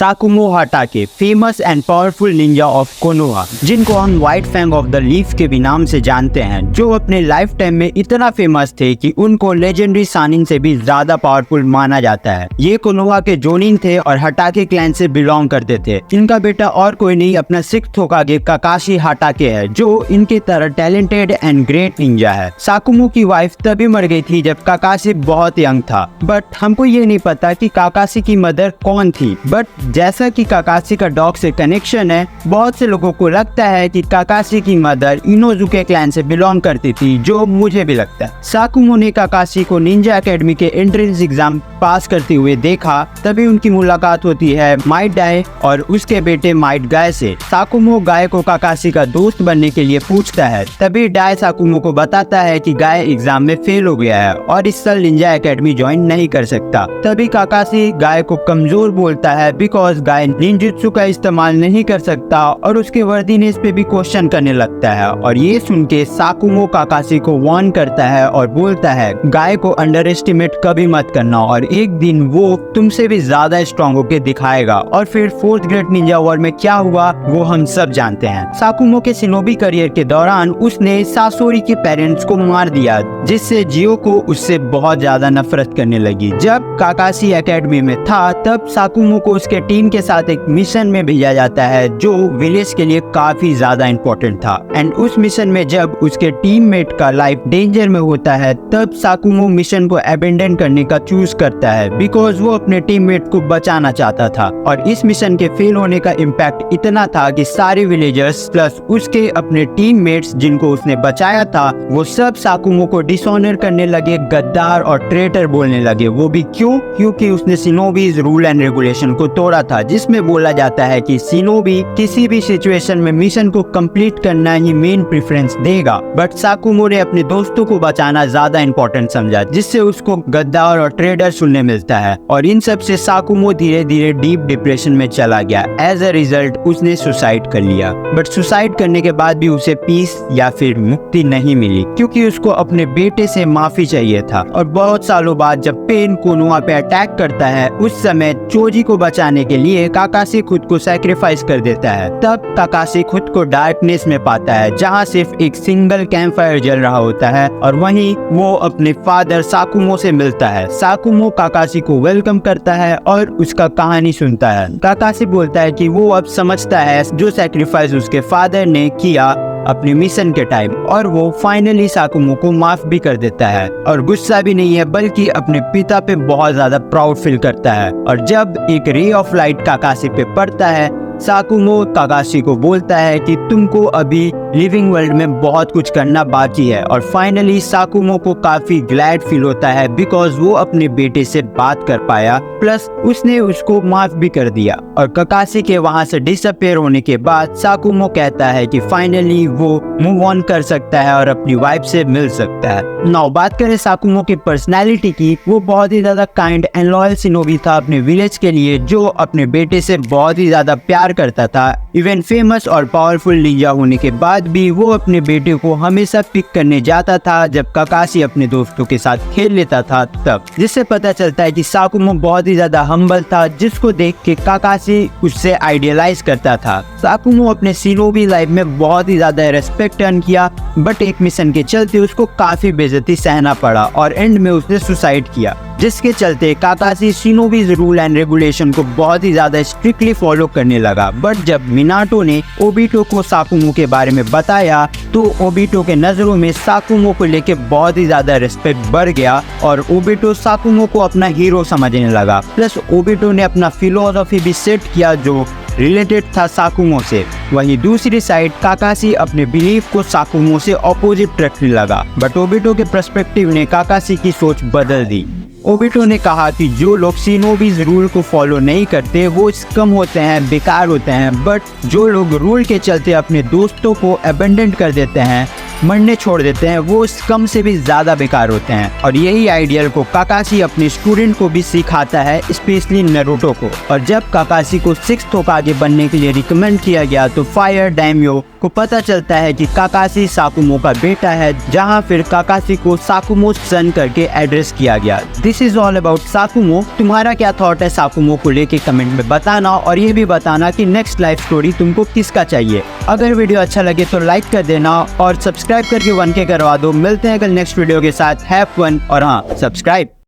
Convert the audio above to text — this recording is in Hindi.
साकुमो Hatake, famous and powerful ninja of Konoha, जिनको हम white fang of the leaf के भी नाम से जानते हैं, जो अपने लाइफ टाइम में इतना फेमस थे कि उनको लेजेंडरी सानिन से भी ज्यादा पावरफुल माना जाता है। ये कोनोहा के जोनिन थे और हाटाके क्लैन से बिलोंग करते थे। इनका बेटा और कोई नहीं अपना सिक्स्थ होकागे काकाशी हाटाके है, जो इनके तरह टैलेंटेड एंड ग्रेट निंजा है। साकुमो की वाइफ तभी मर गई थी जब काकाशी बहुत यंग था, बट हमको ये नहीं पता कि काकाशी की मदर कौन थी। बट जैसा कि काकाशी का डॉग से कनेक्शन है, बहुत से लोगों को लगता है कि काकाशी की मदर इनोजुके क्लैन से बिलोंग करती थी, जो मुझे भी लगता है। साकुमो ने काकाशी को निंजा एकेडमी के एंट्रेंस एग्जाम पास करते हुए देखा, तभी उनकी मुलाकात होती है माइट डाई और उसके बेटे माइट गाय से। साकुमो गाय को काकाशी का दोस्त बनने के लिए पूछता है, तभी डाई साकुमो को बताता है कि गाय एग्जाम में फेल हो गया है और इस साल निंजा एकेडमी ज्वाइन नहीं कर सकता। तभी काकाशी गाय को कमजोर बोलता है बिकॉज गाय निंजुत्सु का इस्तेमाल नहीं कर सकता और उसके वर्दीनेस पे भी क्वेश्चन करने लगता है। और ये सुन के साकुमो काकाशी को वार्न करता है और बोलता है गाय को अंडर एस्टिमेट कभी मत करना और एक दिन वो तुमसे भी ज्यादा स्ट्रॉन्ग होके दिखाएगा। और फिर फोर्थ ग्रेट निंजा वॉर में क्या हुआ वो हम सब जानते हैं। साकुमो के शिनोबी करियर के दौरान उसने सासोरी के पेरेंट्स को मार दिया, जिससे जियो को उससे बहुत ज्यादा नफरत करने लगी। जब काकाशी एकेडमी में था तब साकुमो को उसके टीम के साथ एक मिशन में भेजा जाता है, जो विलेज के लिए काफी ज्यादा इम्पोर्टेंट था। एंड उस मिशन में जब उसके टीममेट का लाइफ डेंजर में होता है, तब साकुमो मिशन को अबेंडन करने का चूज करता है बिकॉज वो अपने टीममेट को बचाना चाहता था। और इस मिशन के फेल होने का इम्पैक्ट इतना था कि सारे विलेजर्स प्लस उसके अपने टीममेट्स जिनको उसने बचाया था, वो सब साकुमो को डिसऑनर करने लगे, गद्दार और ट्रेटर बोलने लगे। वो भी क्यों? क्योंकि उसने शिनोबीज रूल एंड रेगुलेशन को तोड़ा था, जिसमें बोला जाता है कि शिनोबी किसी भी सिचुएशन में मिशन को कंप्लीट करना ही मेन प्रेफरेंस देगा। बट साकुमो ने अपने दोस्तों को बचाना ज्यादा इंपॉर्टेंट समझा, जिससे उसको गद्दार और ट्रेडर सुनने मिलता है। और इन सब से साकुमो धीरे धीरे डीप डिप्रेशन में चला गया। एज अ रिजल्ट उसने सुसाइड कर लिया। बट सुसाइड करने के बाद भी उसे पीस या फिर मुक्ति नहीं मिली, क्योंकि उसको अपने बेटे से माफी चाहिए था। और बहुत सालों बाद जब पेन कोनोहा पे अटैक करता है, उस समय चोजी को बचाने के लिए काकाशी खुद को सैक्रिफाइस कर देता है। तब काकाशी खुद को डार्कनेस में पाता है, जहाँ सिर्फ एक सिंगल कैंप फायर जल रहा होता है और वहीं वो अपने फादर साकुमो से मिलता है। साकुमो काकाशी को वेलकम करता है और उसका कहानी सुनता है। काकाशी बोलता है कि वो अब समझता है जो सैक्रिफाइस उसके फादर ने किया अपने मिशन के टाइम, और वो फाइनली साकुमो को माफ भी कर देता है। और गुस्सा भी नहीं है, बल्कि अपने पिता पे बहुत ज्यादा प्राउड फील करता है। और जब एक रे ऑफ लाइट काकाशी पे पड़ता है, साकुमो काकाशी को बोलता है कि तुमको अभी लिविंग वर्ल्ड में बहुत कुछ करना बाकी है। और फाइनली साकुमो को काफी ग्लैड फील होता है बिकॉज वो अपने बेटे से बात कर पाया, प्लस उसने उसको माफ भी कर दिया। और काकाशी के वहां से डिसअपियर होने के बाद साकुमो कहता है कि फाइनली वो मूव ऑन कर सकता है और अपनी वाइफ से मिल सकता है। नाउ बात करें साकुमो की पर्सनैलिटी की, वो बहुत ही ज्यादा काइंड एंड लॉयल शिनोबी था अपने विलेज के लिए, जो अपने बेटे से बहुत ही ज्यादा प्यार करता था। इवन फेमस और पावरफुल निंजा होने के बाद भी वो अपने बेटे को हमेशा पिक करने जाता था जब काकाशी अपने दोस्तों के साथ खेल लेता था तब, जिससे पता चलता है कि साकुमो बहुत ही ज्यादा हम्बल था, जिसको देख के काकाशी उससे आइडियलाइज करता था। साकुमो अपने शिनोबी लाइफ में बहुत ही ज्यादा रेस्पेक्ट अर्न किया, बट एक मिशन के चलते उसको काफी बेइज्जती सहना पड़ा और एंड में उसने सुसाइड किया, जिसके चलते काकाशी शिनोबीज रूल एंड रेगुलेशन को बहुत ही ज्यादा स्ट्रिक्टली फॉलो करने लगा। बट जब मिनाटो ने ओबिटो को साकुमो के बारे में बताया, तो ओबिटो के नजरों में साकुमो को लेके बहुत ही ज्यादा रिस्पेक्ट बढ़ गया और ओबिटो साकुमो को अपना हीरो समझने लगा। प्लस ओबिटो ने अपना फिलोसॉफी भी सेट किया जो रिलेटेड था साकुमो से। वहीं दूसरी साइड काकाशी अपने बिलीफ को साकुमो से ऑपोजिट रखने लगा, बट ओबिटो के पर्सपेक्टिव ने काकाशी की सोच बदल दी। ओबिटो ने कहा कि जो लोग शिनोबीज रूल को फॉलो नहीं करते वो कम होते हैं, बेकार होते हैं, बट जो लोग रूल के चलते अपने दोस्तों को अबेंडन कर देते हैं मरने छोड़ देते हैं वो स्कम से भी ज्यादा बेकार होते हैं। और यही आइडियल को काकाशी अपने स्टूडेंट को भी सिखाता है, स्पेशली नारुतो को। और जब काकाशी को 6th होकागे बनने के लिए रिकमेंड किया गया तो फायर डायम्यो को पता चलता है कि काकाशी साकुमो का बेटा है, जहां फिर काकाशी को साकुमो सन करके एड्रेस किया गया। This is all about Sakumo. तुम्हारा क्या थॉट है साकुमो को लेके कमेंट में बताना, और ये भी बताना कि नेक्स्ट लाइफ स्टोरी तुमको किसका चाहिए। अगर वीडियो अच्छा लगे तो लाइक कर देना और सब्सक्राइब करके 1K करवा दो। मिलते हैं कल नेक्स्ट वीडियो के साथ। हैव फन और हाँ, सब्सक्राइब।